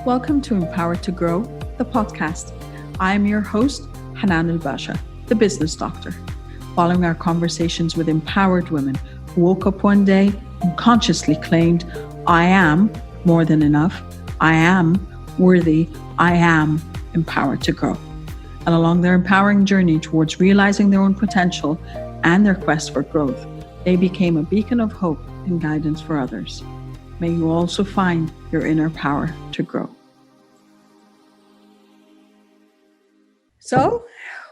Welcome to Empowered to Grow, the podcast. I am your host, Hanan Basha, the business doctor. Following our conversations with empowered women who woke up one day and consciously claimed, I am more than enough, I am worthy, I am empowered to grow. And along their empowering journey towards realizing their own potential and their quest for growth, they became a beacon of hope and guidance for others. May you also find your inner power to grow. So,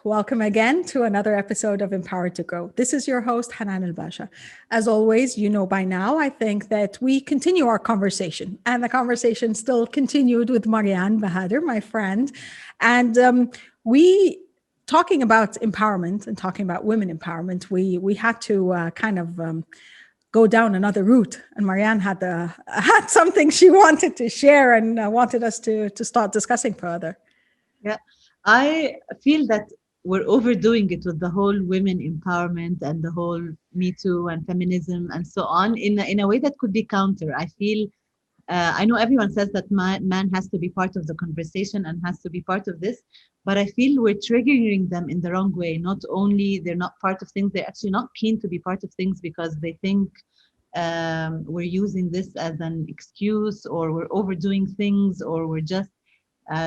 welcome again to another episode of Empowered to Grow. This is your host, Hanan Basha. As always, you know by now, I think that we continue our conversation, and the conversation still continued with Marian Bahader, my friend. And we, talking about empowerment and talking about women empowerment, we had to go down another route, and Marianne had something she wanted to share and wanted us to start discussing further. Yeah, I feel that we're overdoing it with the whole women empowerment and the whole Me Too and feminism and so on in a way that could be counter. I feel I know everyone says that man has to be part of the conversation and has to be part of this, but I feel we're triggering them in the wrong way. Not only they're not part of things, they're actually not keen to be part of things because they think we're using this as an excuse, or we're overdoing things, or we're just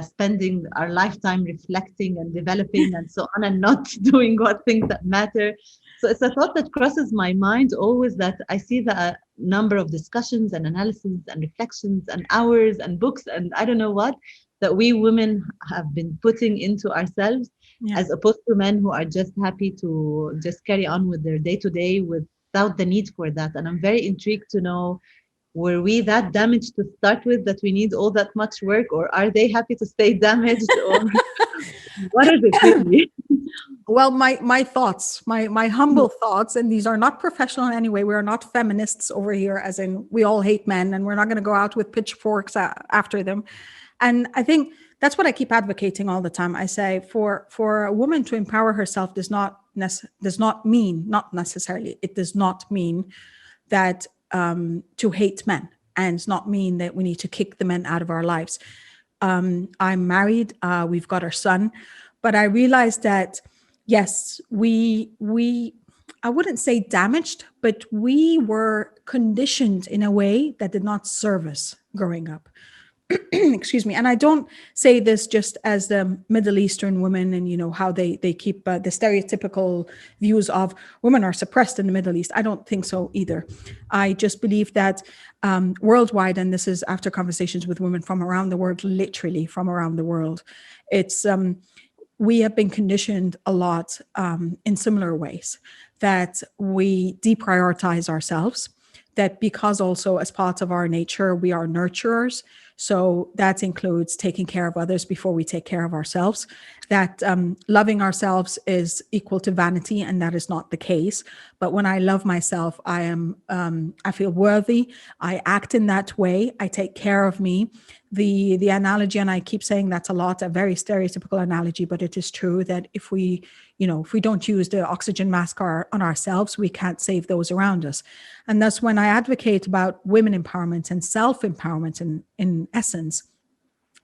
spending our lifetime reflecting and developing and so on, and not doing what things that matter. So it's a thought that crosses my mind always, that I see the number of discussions and analysis and reflections and hours and books and I don't know what that we women have been putting into ourselves, as opposed to men who are just happy to just carry on with their day-to-day without the need for that. And I'm very intrigued to know, were we that damaged to start with that we need all that much work, or are they happy to stay damaged, or what is it really? Well, my thoughts, my humble thoughts, and these are not professional in any way. We are not feminists over here, as in we all hate men, and we're not going to go out with pitchforks after them. And I think that's what I keep advocating all the time. I say for a woman to empower herself does not mean that to hate men, and it's not mean that we need to kick the men out of our lives. I'm married. We've got our son, but I realized that yes, we I wouldn't say damaged, but we were conditioned in a way that did not serve us growing up. Excuse me. And I don't say this just as the Middle Eastern women and, you know, how they keep the stereotypical views of women are suppressed in the Middle East. I don't think so either. I just believe that worldwide, and this is after conversations with women from around the world, literally from around the world, it's we have been conditioned a lot in similar ways, that we deprioritize ourselves, that because also as part of our nature, we are nurturers. So that includes taking care of others before we take care of ourselves, that loving ourselves is equal to vanity, and that is not the case. But when I love myself, I feel worthy. I act in that way. I take care of me. The analogy, and I keep saying that's a very stereotypical analogy, but it is true that if we don't use the oxygen mask on ourselves, we can't save those around us. And that's when I advocate about women empowerment and self-empowerment in essence.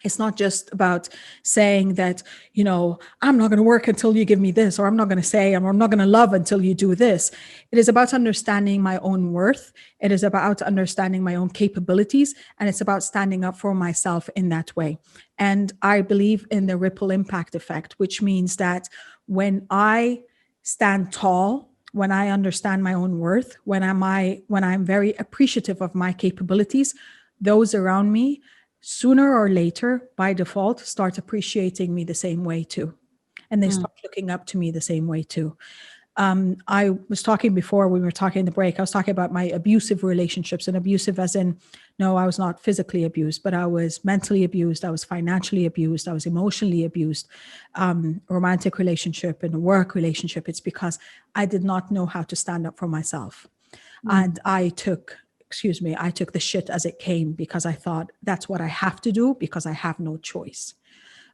It's not just about saying that, I'm not going to work until you give me this, or I'm not going to say, I'm not going to love until you do this. It is about understanding my own worth. It is about understanding my own capabilities. And it's about standing up for myself in that way. And I believe in the ripple impact effect, which means that when I stand tall, when I understand my own worth, when I'm very appreciative of my capabilities, those around me, sooner or later, by default, start appreciating me the same way too. And they start looking up to me the same way too. I was talking before, we were talking in the break, I was talking about my abusive relationships, and abusive as in, no, I was not physically abused, but I was mentally abused. I was financially abused. I was emotionally abused. Romantic relationship and a work relationship. It's because I did not know how to stand up for myself. And I took the shit as it came, because I thought that's what I have to do because I have no choice.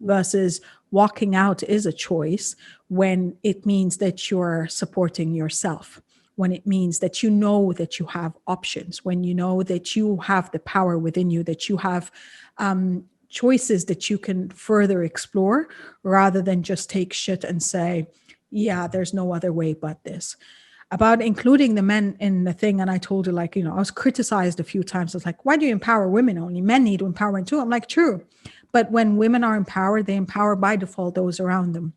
Versus walking out is a choice when it means that you're supporting yourself, when it means that you know that you have options, when you know that you have the power within you, that you have choices that you can further explore rather than just take shit and say, yeah, there's no other way but this. About including the men in the thing. And I told her, like, I was criticized a few times. I was like, why do you empower women only? Men need empowerment too. I'm like, true. But when women are empowered, they empower by default those around them.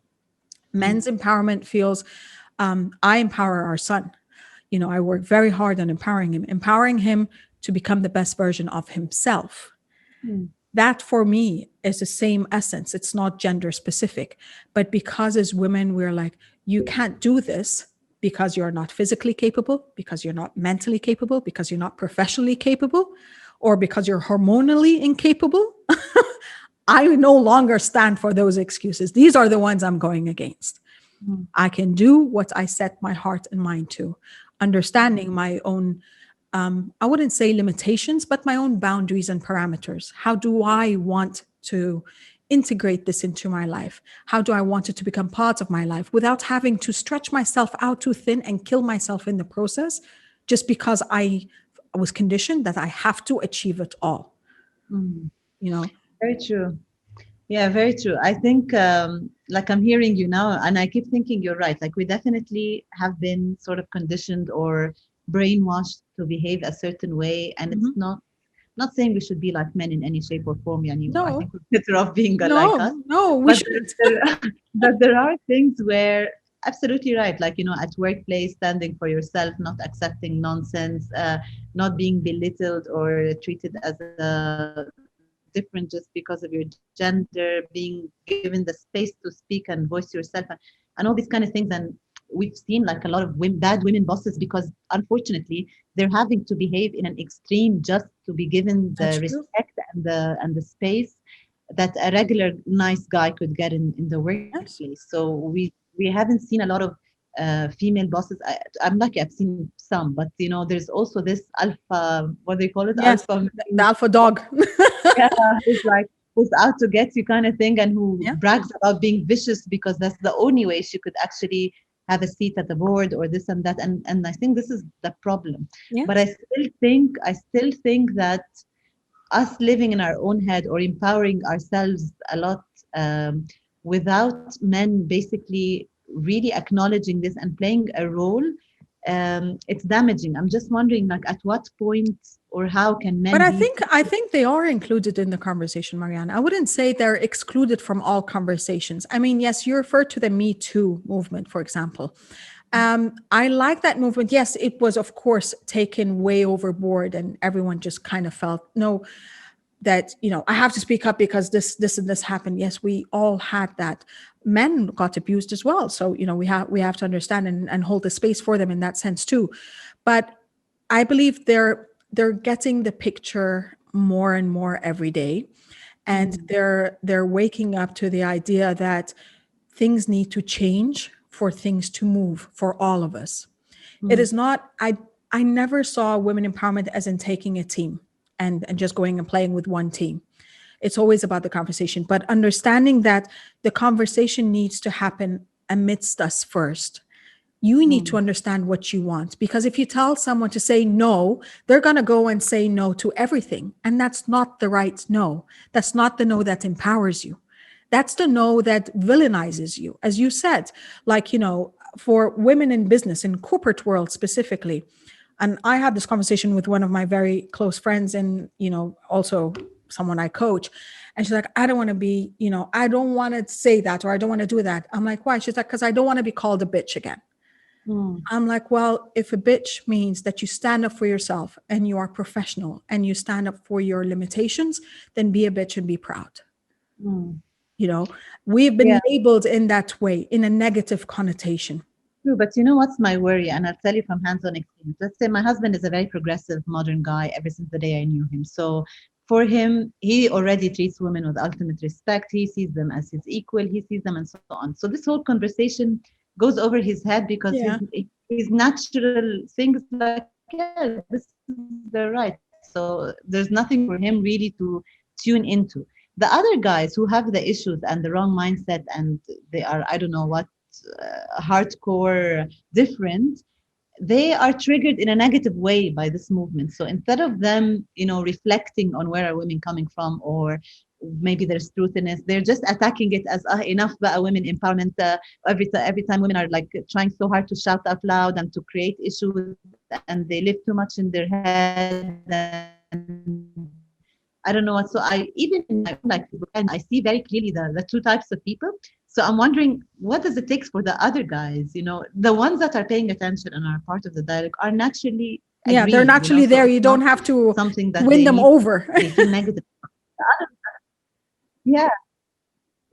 Men's empowerment feels, I empower our son. I work very hard on empowering him to become the best version of himself. That for me is the same essence. It's not gender specific, but because as women, we're like, you can't do this because you're not physically capable, because you're not mentally capable, because you're not professionally capable, or because you're hormonally incapable. I no longer stand for those excuses. These are the ones I'm going against. I can do what I set my heart and mind to, understanding my own, I wouldn't say limitations, but my own boundaries and parameters. How do I want to integrate this into my life? How do I want it to become part of my life without having to stretch myself out too thin and kill myself in the process, just because I was conditioned that I have to achieve it all? Very true. Yeah, very true. I think, like I'm hearing you now, and I keep thinking you're right. Like we definitely have been sort of conditioned or brainwashed to behave a certain way, and it's not saying we should be like men in any shape or form. Yani, I No, think we're better off being like us. no, we But shouldn't. but there are things where absolutely right, like at workplace, standing for yourself, not accepting nonsense, not being belittled or treated as a different just because of your gender, being given the space to speak and voice yourself, and all these kind of things. And we've seen like a lot of bad women bosses because unfortunately they're having to behave in an extreme just to be given the That's true. respect and the space that a regular nice guy could get in the Yes. workplace. So we haven't seen a lot of female bosses. I'm lucky I've seen some, but there's also this alpha, what they call it, Yes. alpha, The alpha dog. yeah, who's like who's out to get you kind of thing, and who Yeah. brags about being vicious because that's the only way she could actually have a seat at the board or this and that. And I think this is the problem. But Yes. I still think that us living in our own head or empowering ourselves a lot, um, without men basically really acknowledging this and playing a role, it's damaging. I'm just wondering, like, at what point or how can But men I be? think I think they are included in the conversation, Marianne. I wouldn't say they're excluded from all conversations. I mean, yes, you referred to the Me Too movement, for example. I like that movement. Yes, it was, of course, taken way overboard, and everyone just kind of felt no, that I have to speak up because this and this happened. Yes, we all had that. Men got abused as well, so we have to understand and hold the space for them in that sense too. But I believe they're getting the picture more and more every day, and Mm, they're waking up to the idea that things need to change for things to move for all of us. It mm, is not, I never saw women empowerment as in taking a team and just going and playing with one team. It's always about the conversation, but understanding that the conversation needs to happen amidst us first. You need to mm, understand what you want, because if you tell someone to say no, they're going to go and say no to everything. And that's not the right no. That's not the no that empowers you. That's the no that villainizes you. As you said, like, for women in business, in corporate world specifically. And I had this conversation with one of my very close friends and, also someone I coach. And she's like, I don't want to be, I don't want to say that, or I don't want to do that. I'm like, why? She's like, because I don't want to be called a bitch again. mm, I'm like, well, if a bitch means that you stand up for yourself and you are professional and you stand up for your limitations, then be a bitch and be proud. mm. You know, we've Yeah, been labeled in that way, in a negative connotation. true. But you know what's my worry? And I'll tell you from hands-on experience. Let's say my husband is a very progressive, modern guy ever since the day I knew him. So for him, he already treats women with ultimate respect. He sees them as his equal. He sees them and so on. So this whole conversation goes over his head because Yeah. his natural thing is like, yeah, this is the right. So there's nothing for him really to tune into. The other guys who have the issues and the wrong mindset and they are, I don't know what, hardcore different, they are triggered in a negative way by this movement. So instead of them reflecting on where are women coming from, or maybe there's truth in it. They're just attacking it as enough women empowerment. Every time women are like trying so hard to shout out loud and to create issues, and they live too much in their head. And I don't know what. So I even in my own like friends, I see very clearly the two types of people. So I'm wondering, what does it take for the other guys? The ones that are paying attention and are part of the dialogue are naturally Yeah, they're agreeing. naturally So there. it's You not don't have to something that win they them need. over. They feel negative. The others, yeah,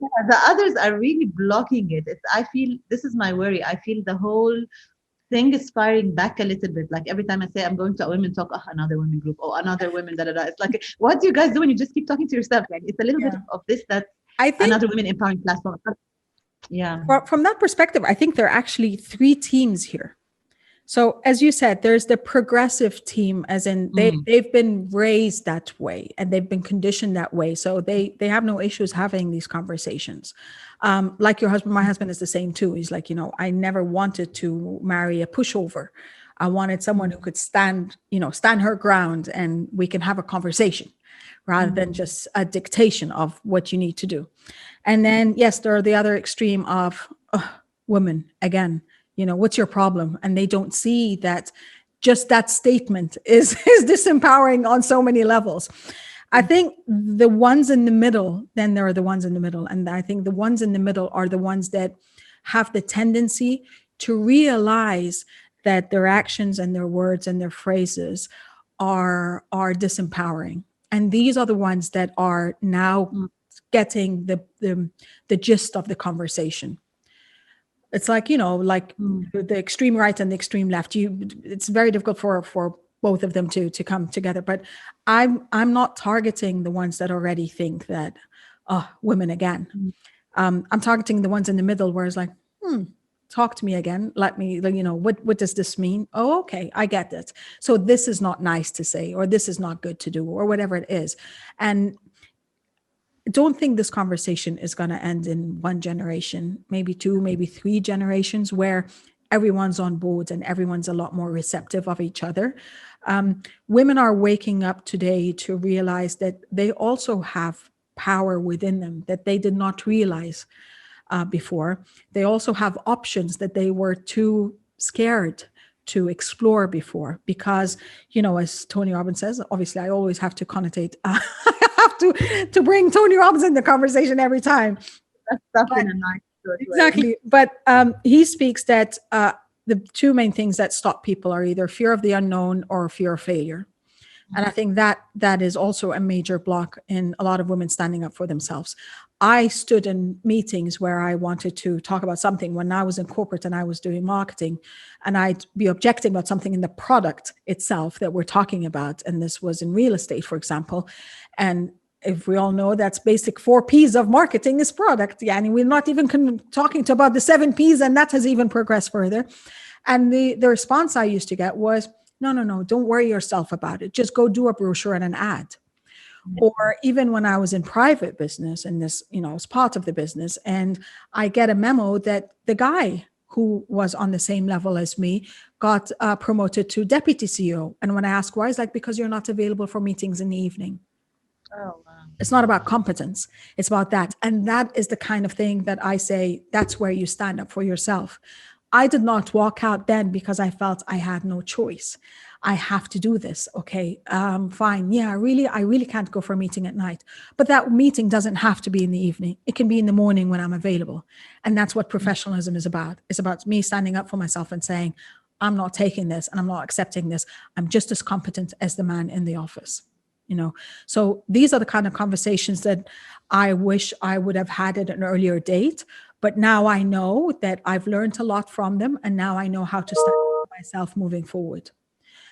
yeah, the others are really blocking it. I feel this is my worry. I feel the whole thing is firing back a little bit. Like every time I say I'm going to a women talk, another women group, another women, da da da. It's like, what do you guys do when you just keep talking to yourself? Like it's a little bit Yeah. of this, that I think another women empowering platform. Yeah. from that perspective, I think there are actually three teams here. So as you said, there's the progressive team, as in Mm. they've been raised that way and they've been conditioned that way. So they have no issues having these conversations. Like your husband, my husband is the same too. He's like, I never wanted to marry a pushover. I wanted someone who could stand her ground and we can have a conversation rather than just a dictation of what you need to do. And then, yes, there are the other extreme of women again. What's your problem? And they don't see that just that statement is disempowering on so many levels. I think the ones in the middle, then there are the ones in the middle. And I think the ones in the middle are the ones that have the tendency to realize that their actions and their words and their phrases are disempowering. And these are the ones that are now getting the gist of the conversation. It's like, the extreme right and the extreme left. It's very difficult for both of them to come together. But I'm not targeting the ones that already think that, women again. I'm targeting the ones in the middle where it's like, talk to me again. Let me, what does this mean? Oh, okay, I get it. So this is not nice to say, or this is not good to do, or whatever it is. And don't think this conversation is going to end in one generation, maybe two, maybe three generations, where everyone's on board and everyone's a lot more receptive of each other. Women are waking up today to realize that they also have power within them that they did not realize before. They also have options that they were too scared to explore before, because, as Tony Robbins says, obviously I always have to connotate, I have to bring Tony Robbins in the conversation every time. That's stuff in a nice way. Exactly. But he speaks that the two main things that stop people are either fear of the unknown or fear of failure. And I think that is also a major block in a lot of women standing up for themselves. I stood in meetings where I wanted to talk about something when I was in corporate and I was doing marketing, and I'd be objecting about something in the product itself that we're talking about. And this was in real estate, for example. And if we all know, that's basic 4 P's of marketing is product. Yeah, and we're not even talking about the 7 P's, and that has even progressed further. And the response I used to get was, no, don't worry yourself about it. Just go do a brochure and an ad. Or even when I was in private business, and this, was part of the business, and I get a memo that the guy who was on the same level as me got promoted to deputy CEO. And when I ask why, it's like, because you're not available for meetings in the evening. Oh, wow. It's not about competence. It's about that. And that is the kind of thing that I say, that's where you stand up for yourself. I did not walk out then because I felt I had no choice. I have to do this. Okay, fine. Yeah, I really can't go for a meeting at night. But that meeting doesn't have to be in the evening. It can be in the morning when I'm available. And that's what professionalism is about. It's about me standing up for myself and saying, I'm not taking this and I'm not accepting this. I'm just as competent as the man in the office. So these are the kind of conversations that I wish I would have had at an earlier date. But now I know that I've learned a lot from them, and now I know how to stand up for myself moving forward.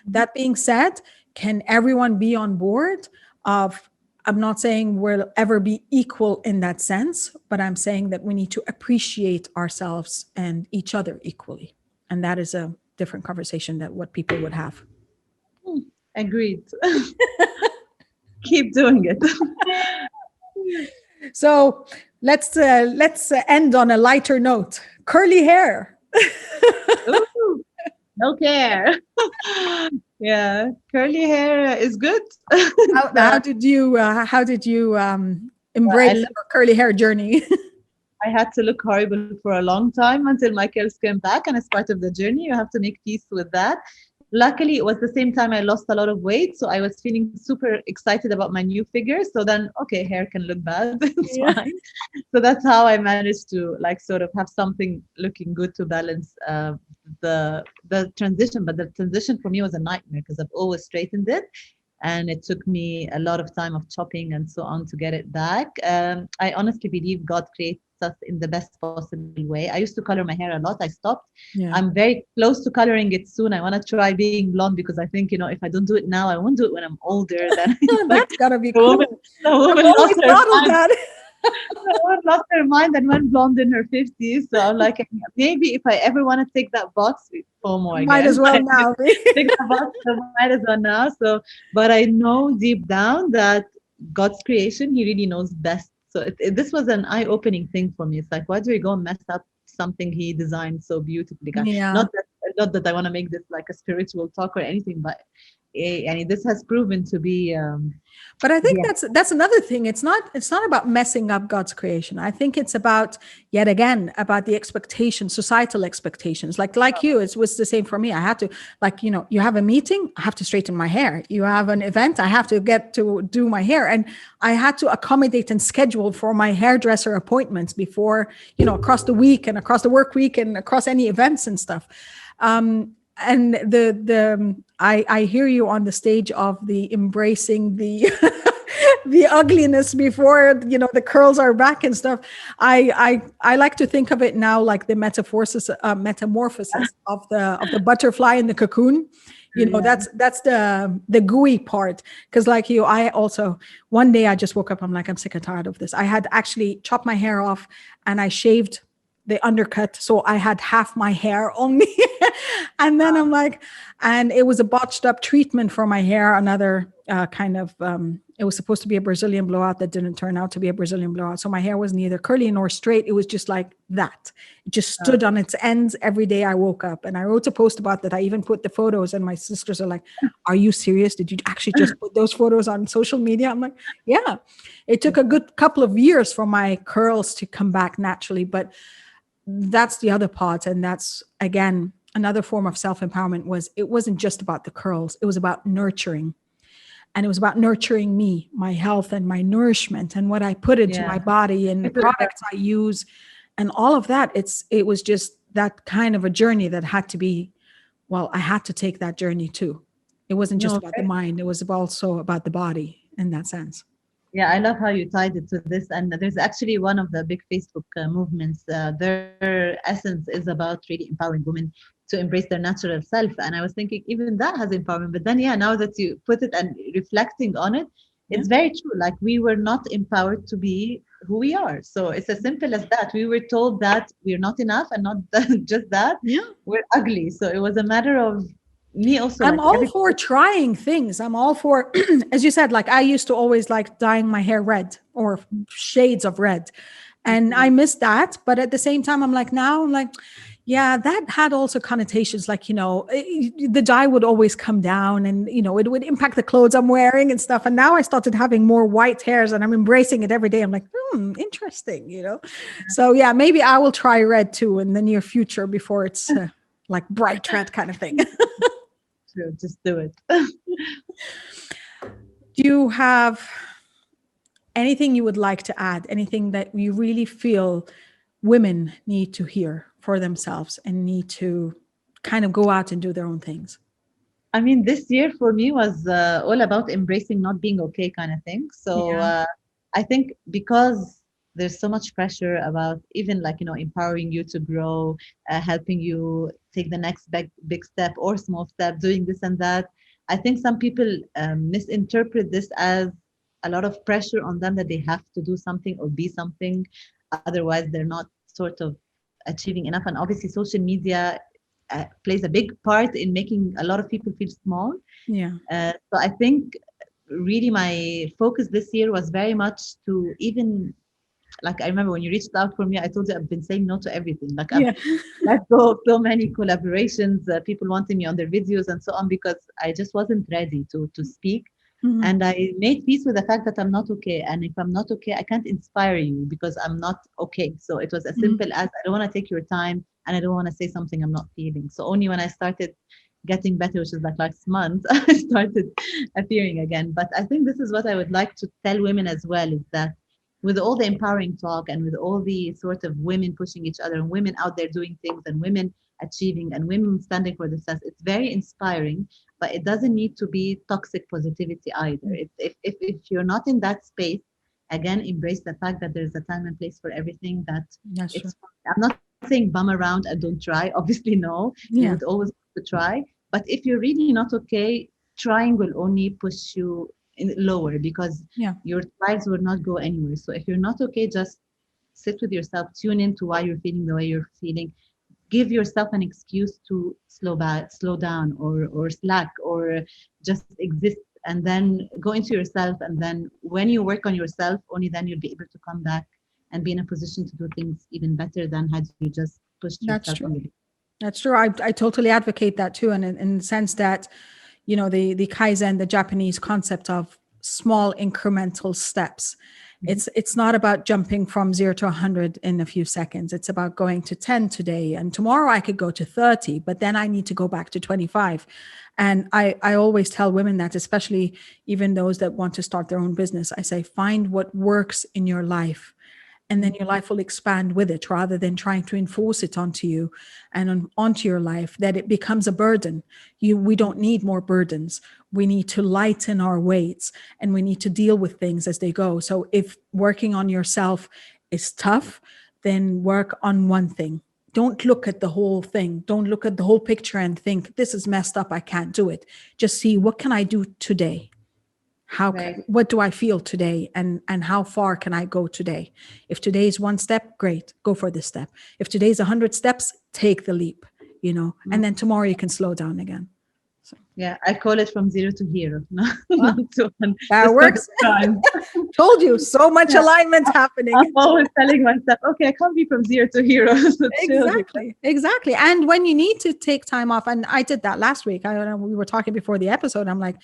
That being said, can everyone be on board of, I'm not saying we'll ever be equal in that sense, but I'm saying that we need to appreciate ourselves and each other equally. And that is a different conversation that what people would have. Agreed. Keep doing it. So let's end on a lighter note. Curly hair. Ooh, no care. Yeah, curly hair is good. How did you I embrace love, your curly hair journey. I had to look horrible for a long time until my curls came back, and as part of the journey, you have to make peace with that. Luckily, it was the same time I lost a lot of weight, so I was feeling super excited about my new figure. So then, okay, hair can look bad, it's Yeah. fine. So that's how I managed to like sort of have something looking good to balance the transition. But the transition for me was a nightmare because I've always straightened it, and it took me a lot of time of chopping and so on to get it back. I honestly believe God creates us in the best possible way. I used to color my hair a lot. I stopped. Yeah. I'm very close to coloring it soon. I want to try being blonde because I think, if I don't do it now, I won't do it when I'm older. Then it's like That's gotta be the woman, cool. the I've woman lost always her thought of mind. that. The woman lost her mind and went blonde in her 50s. So I'm like, maybe if I ever want to take that box, FOMO Might as again. well now. Take the box, I might as well now. So, but I know deep down that God's creation, He really knows best. So this was an eye-opening thing for me. It's like, why do we go and mess up something He designed so beautifully? Yeah. Not that I want to make this like a spiritual talk or anything, but and this has proven to be But I think yeah. that's another thing. It's not about messing up God's creation. I think it's about, yet again, about the expectations, societal expectations. Like you, it was the same for me. I had to, like, you have a meeting, I have to straighten my hair. You have an event, I have to get to do my hair. And I had to accommodate and schedule for my hairdresser appointments before, across the week and across the work week and across any events and stuff. And I hear you on the stage of the embracing the the ugliness before the curls are back and stuff. I like to think of it now like the metamorphosis of the butterfly in the cocoon. Yeah. That's the gooey part. Because like you, I also, one day I just woke up, I'm like, I'm sick and tired of this. I had actually chopped my hair off and I shaved the undercut, so I had half my hair only. And then I'm like, and it was a botched up treatment for my hair, another kind of it was supposed to be a Brazilian blowout that didn't turn out to be a Brazilian blowout. So my hair was neither curly nor straight. It was just like that. It just stood on its ends every day I woke up. And I wrote a post about that. I even put the photos, and my sisters are like, are you serious? Did you actually just put those photos on social media? I'm like, yeah. It took a good couple of years for my curls to come back naturally, but that's the other part. And that's, again, another form of self-empowerment. It wasn't just about the curls. It was about nurturing. And it was about nurturing me, my health and my nourishment and what I put into my Yeah. body and the products I use and all of that. It was just that kind of a journey that had to be, well, I had to take that journey too. It wasn't just No, about the mind. It was also about the body in that sense. yeah, I love how you tied it to this. And there's actually one of the big Facebook movements. Their essence is about really empowering women to embrace their natural self. And I was thinking, even that has empowerment. But then, yeah, now that you put it and reflecting on it, Yeah. it's very true. Like we were not empowered to be who we are. So it's as simple as that. We were told that we're not enough, and not just that, Yeah. we're ugly. So it was a matter of me also, I'm like all every. for trying things. I'm all for, as you said, like I used to always like dyeing my hair red or shades of red. And I miss that. But at the same time, I'm like, yeah, that had also connotations like, the dye would always come down and, it would impact the clothes I'm wearing and stuff. And now I started having more white hairs and I'm embracing it every day. I'm like, interesting. So yeah, maybe I will try red too in the near future before it's like bright red kind of thing. True, just do it. Do you have anything you would like to add? Anything that you really feel women need to hear for themselves and need to kind of go out and do their own things? I mean, this year for me was all about embracing not being okay kind of thing. So Yeah. I think because there's so much pressure about even like, empowering you to grow, helping you take the next big step or small step, doing this and that. I think some people misinterpret this as a lot of pressure on them that they have to do something or be something. Otherwise, they're not sort of achieving enough. And obviously, social media plays a big part in making a lot of people feel small. Yeah. So I think really my focus this year was very much to even, like, I remember when you reached out for me, I told you I've been saying no to everything. Like I've Yeah. let go of so many collaborations, people wanting me on their videos and so on, because I just wasn't ready to speak. Mhm. And I made peace with the fact that I'm not okay. And if I'm not okay, I can't inspire you because I'm not okay. So it was as Mhm. simple as I don't want to take your time and I don't want to say something I'm not feeling. So only when I started getting better, which is like last month, I started appearing again. But I think this is what I would like to tell women as well is that with all the empowering talk and with all the sort of women pushing each other and women out there doing things and women achieving and women standing for themselves, it's very inspiring, but it doesn't need to be toxic positivity either. If you're not in that space, again, embrace the fact that there's a time and place for everything, that That's true. it's, I'm not saying bum around and don't try. Obviously, no, you would Yeah. always have to try. But if you're really not okay, trying will only push you lower because Yeah. your strides will not go anywhere. So if you're not okay, just sit with yourself, tune into why you're feeling the way you're feeling, give yourself an excuse to slow down or slack or just exist, and then go into yourself. And then when you work on yourself, only then you'll be able to come back and be in a position to do things even better than had you just pushed That's yourself true. from the beginning. That's true. I totally advocate that too. And in the sense that, the Kaizen, the Japanese concept of small incremental steps. Mhm. It's not about jumping from 0 to 100 in a few seconds. It's about going to 10 today. And tomorrow I could go to 30, but then I need to go back to 25. And I always tell women that, especially even those that want to start their own business, I say, find what works in your life, and then your life will expand with it, rather than trying to enforce it onto you and onto your life, that it becomes a burden. We don't need more burdens. We need to lighten our weights, and we need to deal with things as they go. So if working on yourself is tough, then work on one thing. Don't look at the whole thing. Don't look at the whole picture and think, this is messed up, I can't do it. Just see, what can I do today? Right. What do I feel today, and how far can I go today? If today is one step, great, go for this step. If today's 100 steps, take the leap, and then tomorrow you can slow down again. So Yeah, I call it from zero to hero, not, well, not to one, that the step at works. a time. Told you, so much Yeah, alignment happening. I'm always telling myself, okay, I can't be from zero to hero. So chill here. Exactly. And when you need to take time off, and I did that last week. I don't know, we were talking before the episode. I'm like,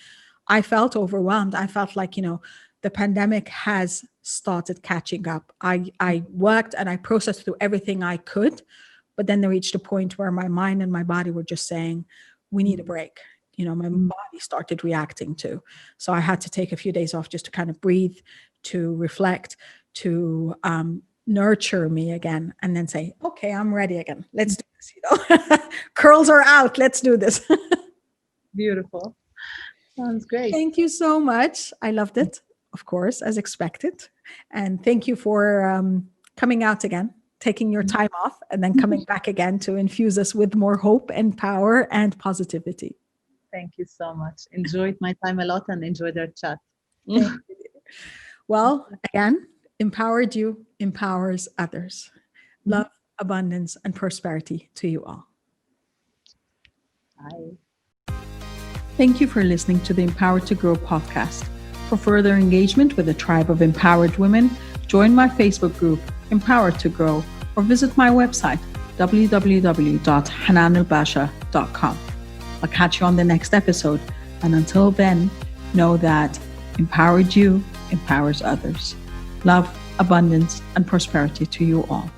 I felt overwhelmed. I felt like, the pandemic has started catching up. I worked and I processed through everything I could, but then there reached a point where my mind and my body were just saying, we need a break. My Mm. body started reacting too. So I had to take a few days off just to kind of breathe, to reflect, to nurture me again, and then say, okay, I'm ready again. Let's do this. Curls are out. Let's do this. Beautiful. Sounds great. Thank you so much. I loved it, of course, as expected. And thank you for coming out again, taking your time off, and then coming back again to infuse us with more hope and power and positivity. Thank you so much. Enjoyed my time a lot and enjoyed our chat. Thank you. Well, again, empowered you empowers others. Love, abundance, and prosperity to you all. Bye. Thank you for listening to the Empowered to Grow podcast. For further engagement with a tribe of empowered women, join my Facebook group, Empowered to Grow, or visit my website, www.hananalbasha.com. I'll catch you on the next episode. And until then, know that empowered you empowers others. Love, abundance, and prosperity to you all.